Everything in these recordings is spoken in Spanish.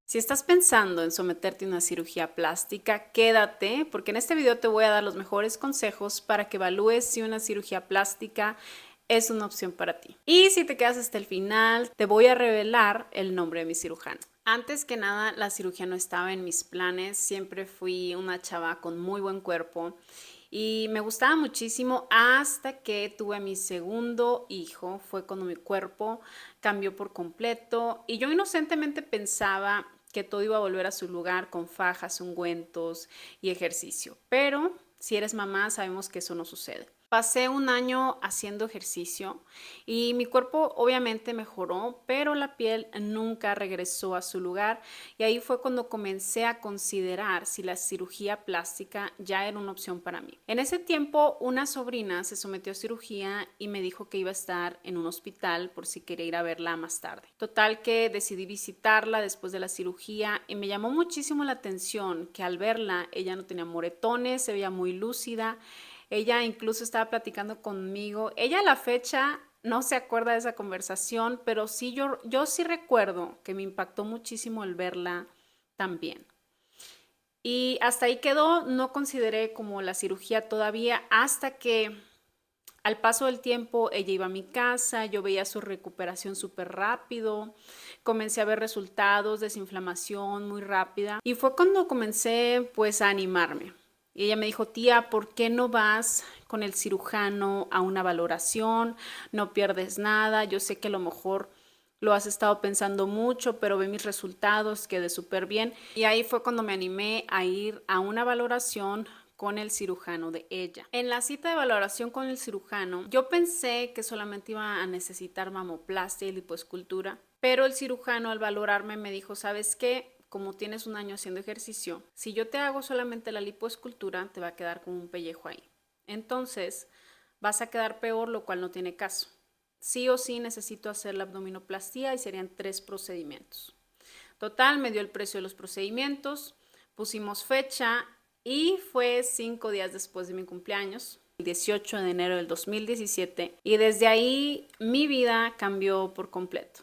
Si estás pensando en someterte a una cirugía plástica, quédate porque en este video te voy a dar los mejores consejos para que evalúes si una cirugía plástica es una opción para ti. Y si te quedas hasta el final, te voy a revelar el nombre de mi cirujano. Antes que nada, la cirugía no estaba en mis planes, siempre fui una chava con muy buen cuerpo y me gustaba muchísimo hasta que tuve a mi segundo hijo. Fue cuando mi cuerpo cambió por completo y yo inocentemente pensaba que todo iba a volver a su lugar con fajas, ungüentos y ejercicio. Pero si eres mamá, sabemos que eso no sucede. Pasé un año haciendo ejercicio y mi cuerpo obviamente mejoró, pero la piel nunca regresó a su lugar y ahí fue cuando comencé a considerar si la cirugía plástica ya era una opción para mí. En ese tiempo una sobrina se sometió a cirugía y me dijo que iba a estar en un hospital por si quería ir a verla más tarde. Total que decidí visitarla después de la cirugía y me llamó muchísimo la atención que al verla ella no tenía moretones, se veía muy lúcida. Ella incluso estaba platicando conmigo. Ella a la fecha no se acuerda de esa conversación, pero sí yo sí recuerdo que me impactó muchísimo el verla también. Y hasta ahí quedó, no consideré como la cirugía todavía hasta que al paso del tiempo ella iba a mi casa, yo veía su recuperación súper rápido, comencé a ver resultados, desinflamación muy rápida y fue cuando comencé pues a animarme. Y ella me dijo, tía, ¿por qué no vas con el cirujano a una valoración? No pierdes nada, yo sé que a lo mejor lo has estado pensando mucho, pero ve mis resultados, quedé súper bien. Y ahí fue cuando me animé a ir a una valoración con el cirujano de ella. En la cita de valoración con el cirujano, yo pensé que solamente iba a necesitar mamoplastia y lipoescultura, pero el cirujano al valorarme me dijo, ¿sabes qué? Como tienes un año haciendo ejercicio, si yo te hago solamente la lipoescultura, te va a quedar como un pellejo ahí. Entonces, vas a quedar peor, lo cual no tiene caso. Sí o sí necesito hacer la abdominoplastía y serían 3 procedimientos. Total, me dio el precio de los procedimientos, pusimos fecha y fue 5 días después de mi cumpleaños, el 18 de enero del 2017, y desde ahí mi vida cambió por completo.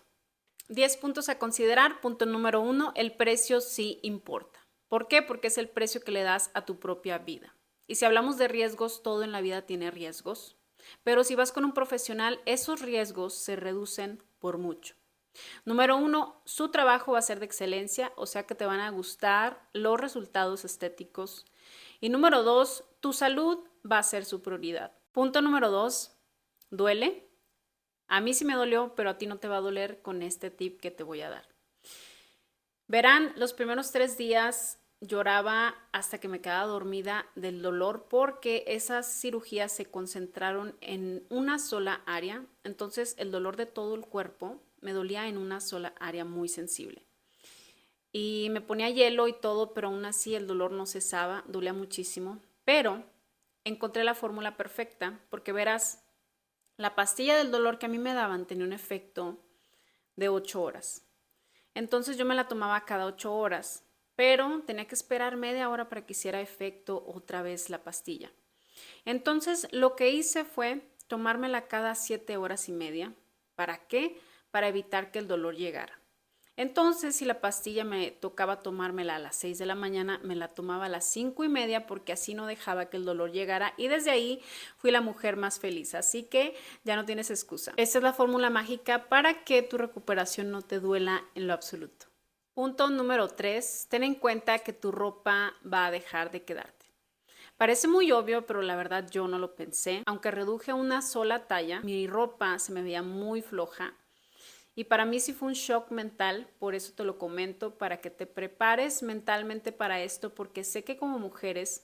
10 puntos a considerar. Punto número 1, el precio sí importa. ¿Por qué? Porque es el precio que le das a tu propia vida. Y si hablamos de riesgos, todo en la vida tiene riesgos. Pero si vas con un profesional, esos riesgos se reducen por mucho. Número 1, su trabajo va a ser de excelencia, o sea que te van a gustar los resultados estéticos. Y número 2, tu salud va a ser su prioridad. Punto número 2, ¿duele? A mí sí me dolió, pero a ti no te va a doler con este tip que te voy a dar. Verán, los primeros 3 días lloraba hasta que me quedaba dormida del dolor porque esas cirugías se concentraron en una sola área, entonces el dolor de todo el cuerpo me dolía en una sola área muy sensible. Y me ponía hielo y todo, pero aún así el dolor no cesaba, dolía muchísimo. Pero encontré la fórmula perfecta porque verás, la pastilla del dolor que a mí me daban tenía un efecto de 8 horas. Entonces yo me la tomaba cada 8 horas, pero tenía que esperar media hora para que hiciera efecto otra vez la pastilla. Entonces lo que hice fue tomármela cada 7 horas y media. ¿Para qué? Para evitar que el dolor llegara. Entonces, si la pastilla me tocaba tomármela a las 6 de la mañana, me la tomaba a las 5 y media porque así no dejaba que el dolor llegara y desde ahí fui la mujer más feliz. Así que ya no tienes excusa. Esta es la fórmula mágica para que tu recuperación no te duela en lo absoluto. Punto número 3. Ten en cuenta que tu ropa va a dejar de quedarte. Parece muy obvio, pero la verdad yo no lo pensé. Aunque reduje una sola talla, mi ropa se me veía muy floja. Y para mí sí fue un shock mental, por eso te lo comento, para que te prepares mentalmente para esto, porque sé que como mujeres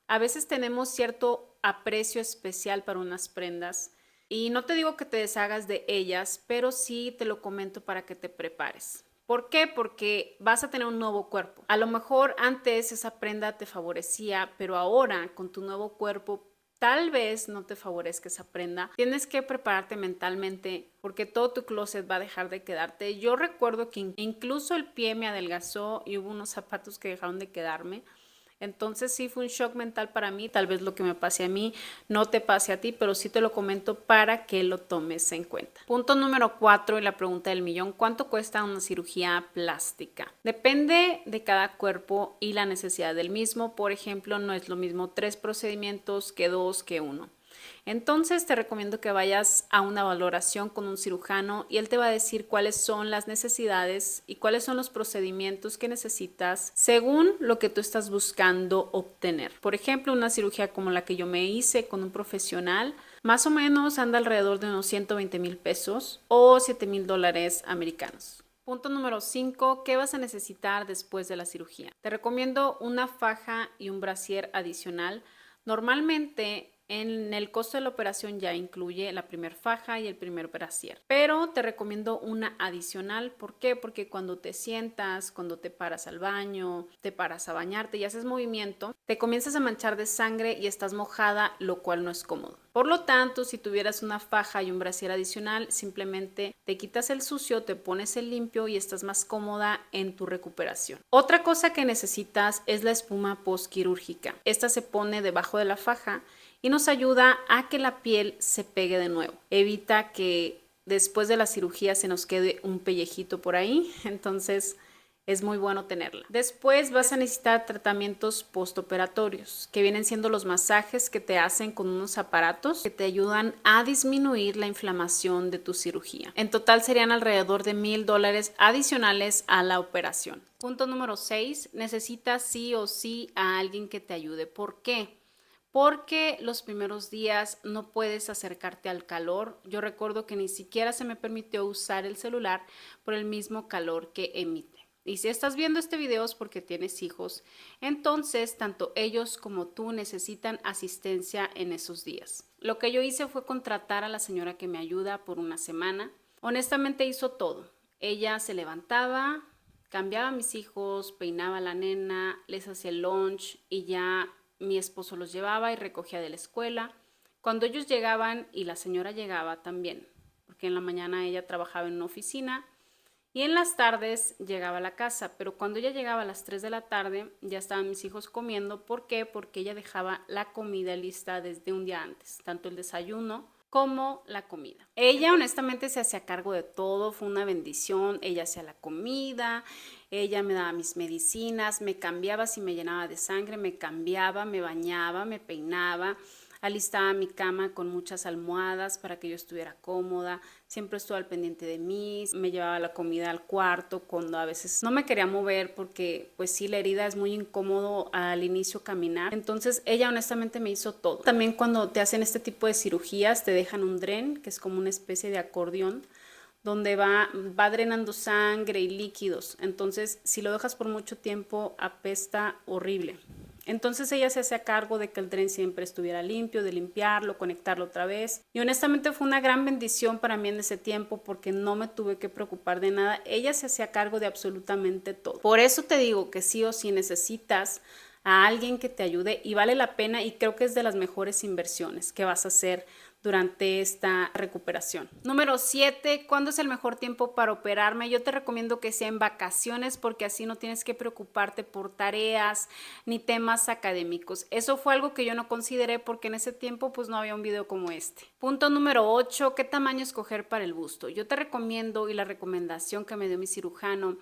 a veces tenemos cierto aprecio especial para unas prendas. Y no te digo que te deshagas de ellas, pero sí te lo comento para que te prepares. ¿Por qué? Porque vas a tener un nuevo cuerpo. A lo mejor antes esa prenda te favorecía, pero ahora con tu nuevo cuerpo tal vez no te favorezca esa prenda. Tienes que prepararte mentalmente porque todo tu closet va a dejar de quedarte. Yo recuerdo que incluso el pie me adelgazó y hubo unos zapatos que dejaron de quedarme. Entonces sí fue un shock mental para mí, tal vez lo que me pase a mí no te pase a ti, pero sí te lo comento para que lo tomes en cuenta. Punto número 4 y la pregunta del millón, ¿cuánto cuesta una cirugía plástica? Depende de cada cuerpo y la necesidad del mismo. Por ejemplo, no es lo mismo 3 procedimientos que 2 que 1. Entonces te recomiendo que vayas a una valoración con un cirujano y él te va a decir cuáles son las necesidades y cuáles son los procedimientos que necesitas según lo que tú estás buscando obtener. Por ejemplo, una cirugía como la que yo me hice con un profesional, más o menos anda alrededor de unos 120,000 pesos o 7,000 dólares americanos. Punto número 5, ¿qué vas a necesitar después de la cirugía? Te recomiendo una faja y un brasier adicional. Normalmente en el costo de la operación ya incluye la primera faja y el primer brasier, pero te recomiendo una adicional. ¿Por qué? Porque cuando te sientas, cuando te paras al baño, te paras a bañarte y haces movimiento, te comienzas a manchar de sangre y estás mojada, lo cual no es cómodo. Por lo tanto, si tuvieras una faja y un brasier adicional, simplemente te quitas el sucio, te pones el limpio y estás más cómoda en tu recuperación. Otra cosa que necesitas es la espuma postquirúrgica. Esta se pone debajo de la faja y nos ayuda a que la piel se pegue de nuevo. Evita que después de la cirugía se nos quede un pellejito por ahí, entonces es muy bueno tenerla. Después vas a necesitar tratamientos postoperatorios, que vienen siendo los masajes que te hacen con unos aparatos que te ayudan a disminuir la inflamación de tu cirugía. En total serían alrededor de $1,000 adicionales a la operación. Punto número 6, necesitas sí o sí a alguien que te ayude. ¿Por qué? Porque los primeros días no puedes acercarte al calor. Yo recuerdo que ni siquiera se me permitió usar el celular por el mismo calor que emite. Y si estás viendo este video es porque tienes hijos, entonces tanto ellos como tú necesitan asistencia en esos días. Lo que yo hice fue contratar a la señora que me ayuda por una semana. Honestamente hizo todo. Ella se levantaba, cambiaba a mis hijos, peinaba a la nena, les hacía el lunch y ya mi esposo los llevaba y recogía de la escuela. Cuando ellos llegaban y la señora llegaba también, porque en la mañana ella trabajaba en una oficina y en las tardes llegaba a la casa, pero cuando ella llegaba a las 3 de la tarde ya estaban mis hijos comiendo. ¿Por qué? Porque ella dejaba la comida lista desde un día antes, tanto el desayuno como la comida. Ella honestamente se hacía cargo de todo, fue una bendición. Ella hacía la comida, ella me daba mis medicinas, me cambiaba si me llenaba de sangre, me cambiaba, me bañaba, me peinaba, alistaba mi cama con muchas almohadas para que yo estuviera cómoda, siempre estuvo al pendiente de mí, me llevaba la comida al cuarto cuando a veces no me quería mover porque pues sí, la herida es muy incómodo al inicio caminar. Entonces ella honestamente me hizo todo. También cuando te hacen este tipo de cirugías te dejan un dren, que es como una especie de acordeón, donde va drenando sangre y líquidos. Entonces, si lo dejas por mucho tiempo, apesta horrible. Entonces ella se hacía cargo de que el dren siempre estuviera limpio, de limpiarlo, conectarlo otra vez. Y honestamente fue una gran bendición para mí en ese tiempo porque no me tuve que preocupar de nada. Ella se hacía cargo de absolutamente todo. Por eso te digo que sí o sí necesitas a alguien que te ayude y vale la pena, y creo que es de las mejores inversiones que vas a hacer durante esta recuperación. Número 7, ¿cuándo es el mejor tiempo para operarme? Yo te recomiendo que sea en vacaciones porque así no tienes que preocuparte por tareas ni temas académicos. Eso fue algo que yo no consideré porque en ese tiempo pues no había un video como este. Punto número 8, ¿qué tamaño escoger para el busto? Yo te recomiendo, y la recomendación que me dio mi cirujano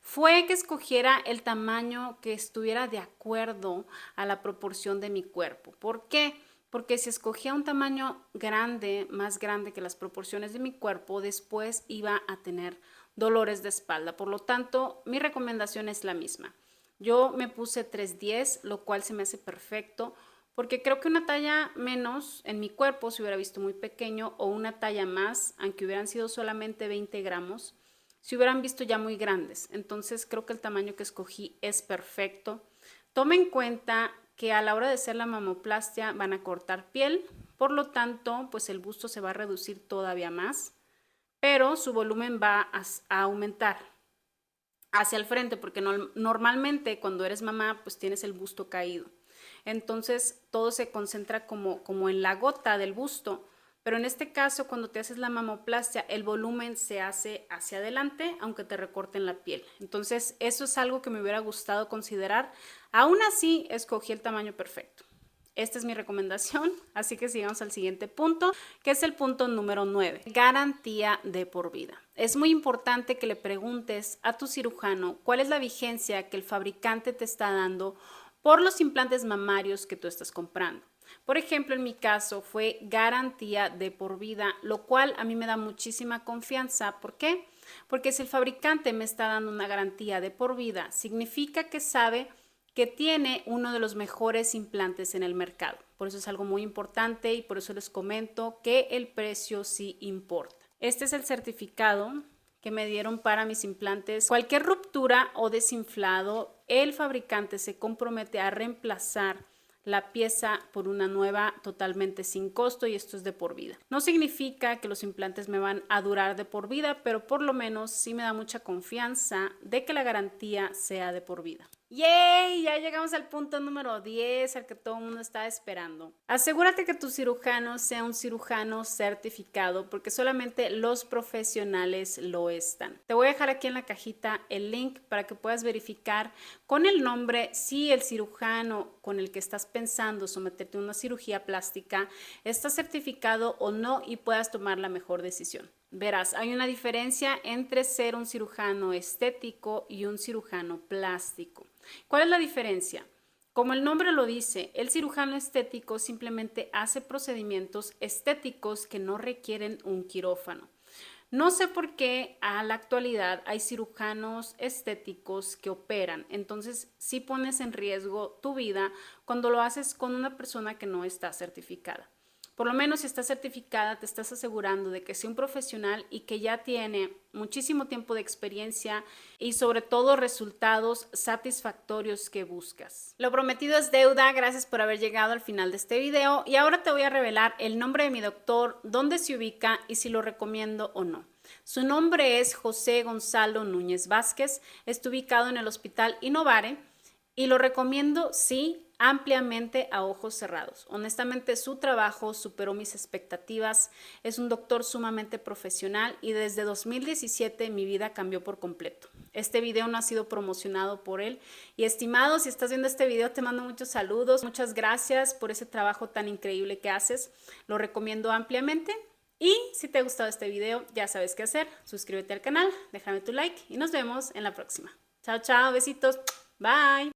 fue que escogiera el tamaño que estuviera de acuerdo a la proporción de mi cuerpo. ¿Por qué? Porque si escogía un tamaño grande, más grande que las proporciones de mi cuerpo, después iba a tener dolores de espalda. Por lo tanto, mi recomendación es la misma. Yo me puse 310, lo cual se me hace perfecto, porque creo que una talla menos en mi cuerpo se hubiera visto muy pequeño, o una talla más, aunque hubieran sido solamente 20 gramos, se hubieran visto ya muy grandes. Entonces creo que el tamaño que escogí es perfecto. Toma en cuenta que a la hora de hacer la mamoplastia van a cortar piel, por lo tanto, pues el busto se va a reducir todavía más, pero su volumen va a aumentar hacia el frente, porque normalmente cuando eres mamá, pues tienes el busto caído. Entonces todo se concentra como en la gota del busto, pero en este caso cuando te haces la mamoplastia el volumen se hace hacia adelante aunque te recorten la piel. Entonces eso es algo que me hubiera gustado considerar. Aún así escogí el tamaño perfecto. Esta es mi recomendación, así que sigamos al siguiente punto, que es el punto número 9, garantía de por vida. Es muy importante que le preguntes a tu cirujano cuál es la vigencia que el fabricante te está dando por los implantes mamarios que tú estás comprando. Por ejemplo, en mi caso fue garantía de por vida, lo cual a mí me da muchísima confianza. ¿Por qué? Porque si el fabricante me está dando una garantía de por vida, significa que sabe que tiene uno de los mejores implantes en el mercado. Por eso es algo muy importante y por eso les comento que el precio sí importa. Este es el certificado que me dieron para mis implantes. Cualquier ruptura o desinflado, el fabricante se compromete a reemplazar la pieza por una nueva totalmente sin costo y esto es de por vida. No significa que los implantes me van a durar de por vida, pero por lo menos sí me da mucha confianza de que la garantía sea de por vida. ¡Yay! Ya llegamos al punto número 10, al que todo el mundo está esperando. Asegúrate que tu cirujano sea un cirujano certificado, porque solamente los profesionales lo están. Te voy a dejar aquí en la cajita el link para que puedas verificar con el nombre si el cirujano con el que estás pensando someterte a una cirugía plástica está certificado o no y puedas tomar la mejor decisión. Verás, hay una diferencia entre ser un cirujano estético y un cirujano plástico. ¿Cuál es la diferencia? Como el nombre lo dice, el cirujano estético simplemente hace procedimientos estéticos que no requieren un quirófano. No sé por qué a la actualidad hay cirujanos estéticos que operan, entonces sí pones en riesgo tu vida cuando lo haces con una persona que no está certificada. Por lo menos si está certificada, te estás asegurando de que sea un profesional y que ya tiene muchísimo tiempo de experiencia y sobre todo resultados satisfactorios que buscas. Lo prometido es deuda, gracias por haber llegado al final de este video y ahora te voy a revelar el nombre de mi doctor, dónde se ubica y si lo recomiendo o no. Su nombre es José Gonzalo Núñez Vázquez, está ubicado en el Hospital Innovare y lo recomiendo, sí, ampliamente a ojos cerrados. Honestamente, su trabajo superó mis expectativas. Es un doctor sumamente profesional y desde 2017 mi vida cambió por completo. Este video no ha sido promocionado por él. Y estimado, si estás viendo este video, te mando muchos saludos. Muchas gracias por ese trabajo tan increíble que haces. Lo recomiendo ampliamente. Y si te ha gustado este video, ya sabes qué hacer. Suscríbete al canal, déjame tu like y nos vemos en la próxima. Chao, chao, besitos. Bye.